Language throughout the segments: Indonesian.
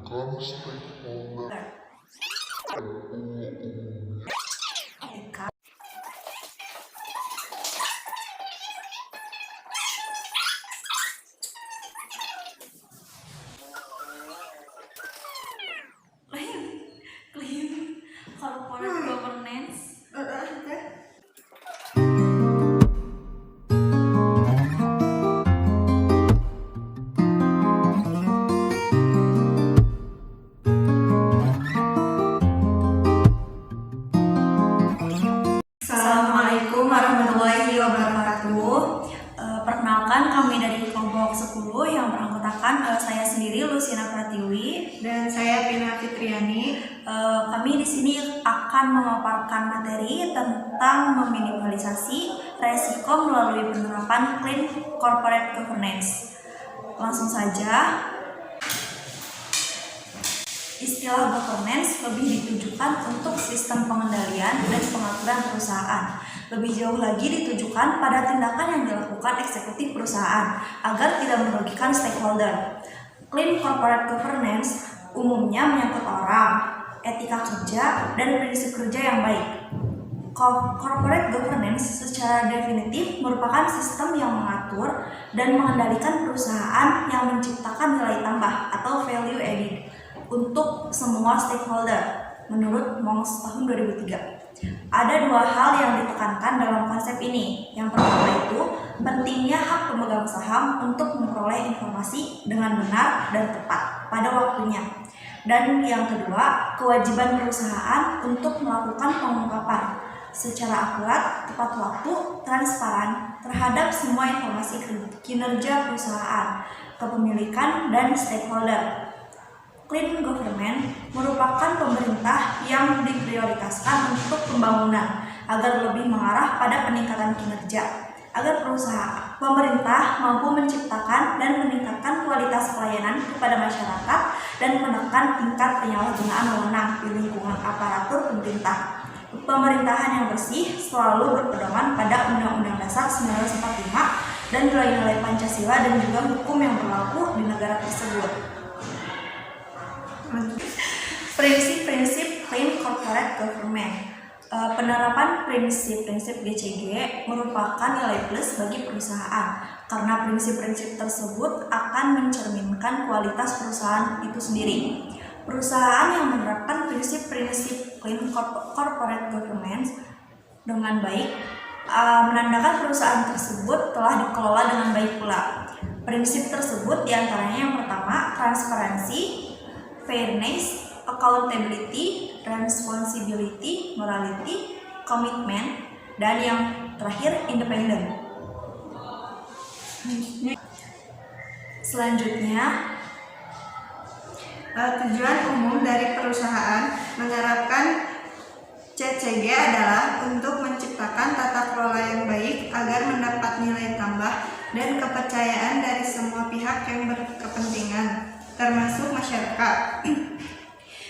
menghadirkan stakeholder Clean corporate governance. Assalamualaikum warahmatullahi wabarakatuh. Perkenalkan, kami dari kelompok 10 yang beranggotakan saya sendiri Luciana Pratiwi dan saya Pina Fitriani. Kami di sini akan memaparkan materi tentang meminimalisasi resiko melalui penerapan clean corporate governance. Langsung saja. Istilah governance lebih ditujukan untuk sistem pengendalian dan pengaturan perusahaan. Lebih jauh lagi ditujukan pada tindakan yang dilakukan eksekutif perusahaan agar tidak merugikan stakeholder. Clean corporate governance umumnya menyangkut orang, etika kerja, dan prinsip kerja yang baik. Corporate governance secara definitif merupakan sistem yang mengatur dan mengendalikan perusahaan yang menciptakan nilai tambah atau value added untuk semua stakeholder menurut Monks tahun 2003. Ada dua hal yang ditekankan dalam konsep ini. Yang pertama itu pentingnya hak pemegang saham untuk memperoleh informasi dengan benar dan tepat pada waktunya. Dan yang kedua, kewajiban perusahaan untuk melakukan pengungkapan secara akurat, tepat waktu, transparan terhadap semua informasi kinerja perusahaan, kepemilikan, dan stakeholder. Clean government merupakan pemerintah yang diprioritaskan untuk pembangunan agar lebih mengarah pada peningkatan kinerja, agar pemerintah mampu menciptakan dan meningkatkan kualitas pelayanan kepada masyarakat dan menekan tingkat penyalahgunaan wewenang di lingkungan aparatur pemerintah. Pemerintahan yang bersih selalu berpedoman pada Undang-Undang Dasar 1945 dan nilai-nilai Pancasila dan juga hukum yang berlaku di negara tersebut. Prinsip-prinsip clean corporate government. Penerapan prinsip-prinsip GCG merupakan nilai plus bagi perusahaan karena prinsip-prinsip tersebut akan mencerminkan kualitas perusahaan itu sendiri. Perusahaan yang menerapkan prinsip-prinsip clean corporate governance dengan baik menandakan perusahaan tersebut telah dikelola dengan baik pula. Prinsip tersebut diantaranya yang pertama, transparansi, fairness, accountability, responsibility, morality, commitment, dan yang terakhir independen. Selanjutnya, Tujuan umum dari perusahaan menerapkan CCG adalah untuk menciptakan tata kelola yang baik agar mendapat nilai tambah dan kepercayaan dari semua pihak yang berkepentingan, termasuk masyarakat.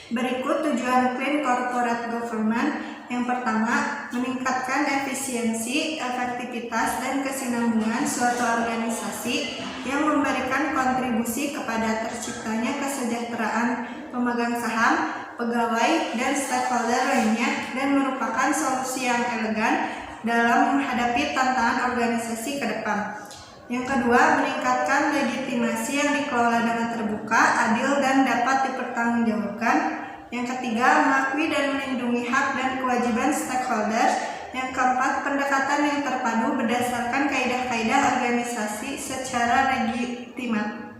Berikut tujuan clean corporate government. Yang pertama, meningkatkan efisiensi, efektivitas, dan kesinambungan suatu organisasi yang memberikan kontribusi kepada terciptanya kesejahteraan pemegang saham, pegawai, dan stakeholder lainnya, dan merupakan solusi yang elegan dalam menghadapi tantangan organisasi ke depan. Yang kedua, meningkatkan legitimasi yang dikelola dengan terbuka, adil, dan dapat dipertanggungjawabkan. Yang ketiga, mengakui dan melindungi hak dan kewajiban stakeholders. Yang keempat, pendekatan yang terpadu berdasarkan kaidah-kaidah organisasi secara legitimat.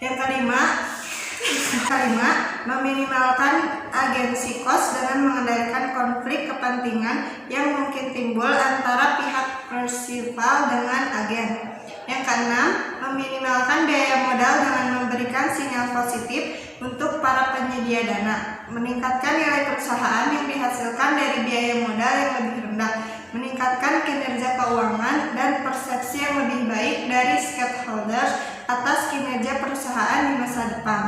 Yang kelima, meminimalkan agensi cost dengan mengendalikan konflik kepentingan yang mungkin timbul antara pihak prinsipal dengan agen. Yang keenam, meminimalkan biaya modal dengan memberikan sinyal positif untuk para penyedia dana, meningkatkan nilai perusahaan yang dihasilkan dari biaya modal yang lebih rendah, meningkatkan kinerja keuangan dan persepsi yang lebih baik dari stakeholders atas kinerja perusahaan di masa depan.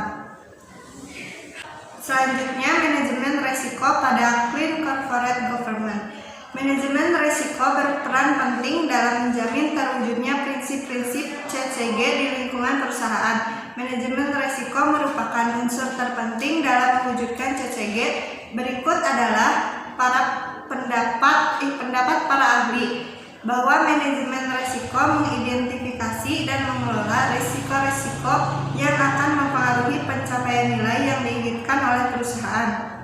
Selanjutnya, manajemen resiko pada clean corporate government. Manajemen risiko berperan penting dalam menjamin terwujudnya prinsip-prinsip CCG di lingkungan perusahaan. manajemen resiko merupakan unsur terpenting dalam mewujudkan CCG. Berikut adalah pendapat para ahli bahwa manajemen resiko mengidentifikasi dan mengelola risiko-risiko yang akan mempengaruhi pencapaian nilai yang diinginkan oleh perusahaan.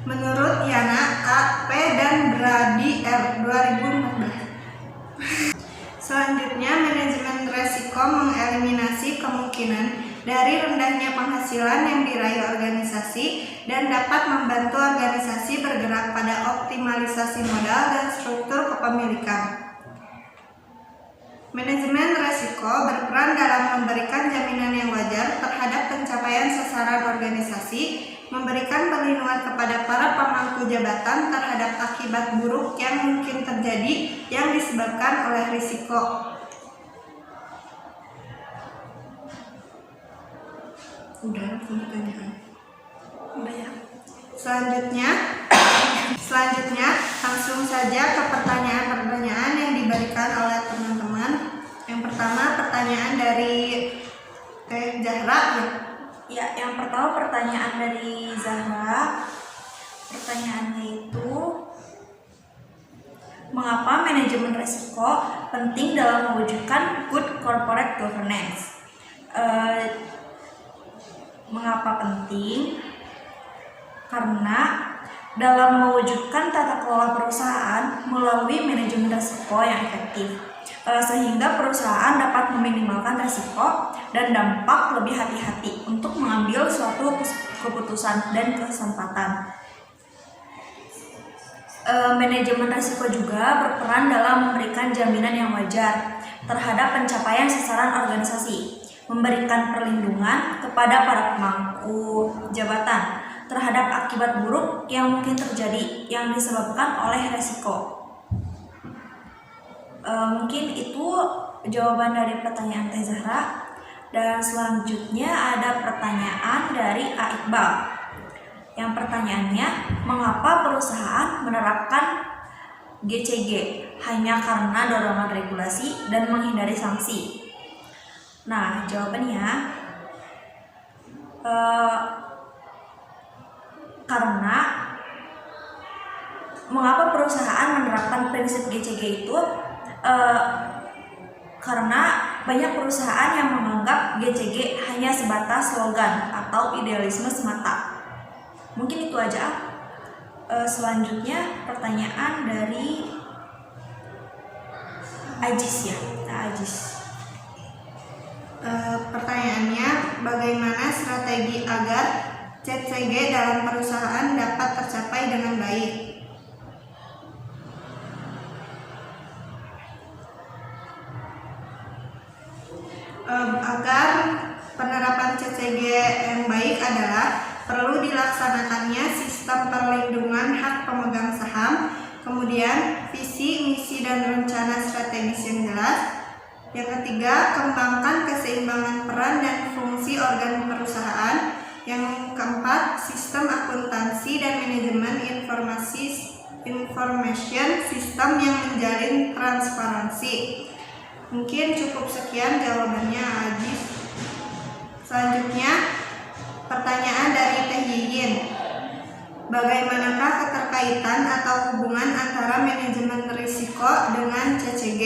Menurut Yana A. P. dan Brady R. 2014. Selanjutnya, manajemen resiko mengeliminasi kemungkinan dari rendahnya penghasilan yang diraih organisasi dan dapat membantu organisasi bergerak pada optimalisasi modal dan struktur kepemilikan. Manajemen resiko berperan dalam memberikan jaminan yang wajar terhadap pencapaian sasaran organisasi, memberikan perlindungan kepada para pemangku jabatan terhadap akibat buruk yang mungkin terjadi yang disebabkan oleh risiko. Udah, pertanyaan. Udah ya. Selanjutnya langsung saja ke pertanyaan-pertanyaan yang diberikan oleh teman-teman. Yang pertama pertanyaan dari Teh Zahra ya. Ya, yang pertama pertanyaan dari Zahra. Pertanyaannya itu, mengapa manajemen risiko penting dalam mewujudkan good corporate governance? Mengapa penting? Karena dalam mewujudkan tata kelola perusahaan melalui manajemen risiko yang efektif, sehingga perusahaan dapat meminimalkan risiko dan dampak lebih hati-hati untuk mengambil suatu keputusan dan kesempatan. Manajemen risiko juga berperan dalam memberikan jaminan yang wajar terhadap pencapaian sasaran organisasi, memberikan perlindungan kepada para pemangku jabatan terhadap akibat buruk yang mungkin terjadi yang disebabkan oleh risiko. Mungkin itu jawaban dari pertanyaan Teh Zahra. Dan selanjutnya ada pertanyaan dari A. Iqbal. Yang pertanyaannya, mengapa perusahaan menerapkan GCG hanya karena dorongan regulasi dan menghindari sanksi? Nah, jawabannya karena mengapa perusahaan menerapkan prinsip GCG itu karena banyak perusahaan yang menganggap GCG hanya sebatas slogan atau idealisme semata. Mungkin itu aja. Selanjutnya pertanyaan dari Ajis ya, Ajis. Pertanyaannya, bagaimana strategi agar CCG dalam perusahaan dapat tercapai dengan baik? Agar penerapan CCG yang baik adalah perlu dilaksanakannya sistem perlindungan hak pemegang saham, kemudian visi, misi, dan rencana strategis yang jelas. Yang ketiga, kembangkan keseimbangan peran dan fungsi organ perusahaan. Yang keempat, sistem akuntansi dan manajemen information system yang menjalin transparansi. Mungkin cukup sekian jawabannya, Ajis. Selanjutnya, pertanyaan dari Teh Yiyin. Bagaimanakah keterkaitan atau hubungan antara manajemen risiko dengan CCG?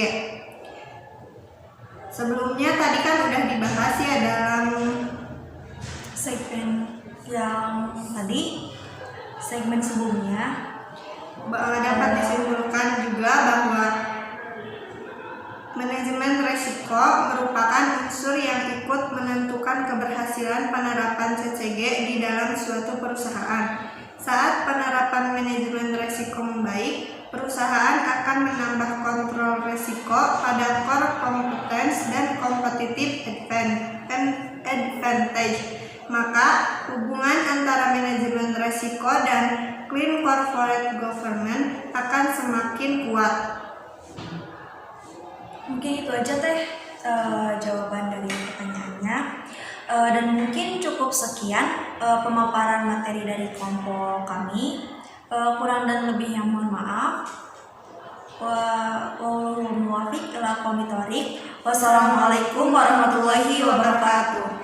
Sebelumnya tadi kan udah dibahas ya dalam segmen yang tadi, segmen sebelumnya. Dapat disimpulkan juga bahwa manajemen risiko merupakan unsur yang ikut menentukan keberhasilan penerapan CCG di dalam suatu perusahaan. Saat penerapan manajemen risiko membaik, perusahaan akan menambah kontrol risiko pada core competence dan competitive advantage. Maka, hubungan antara manajemen risiko dan clean corporate governance akan semakin kuat. Mungkin itu aja Teh jawaban dari pertanyaannya. Dan mungkin cukup sekian pemaparan materi dari kelompok kami. Kurang dan lebihnya mohon maaf. Wassalamualaikum warahmatullahi wabarakatuh. Wassalamualaikum warahmatullahi wabarakatuh.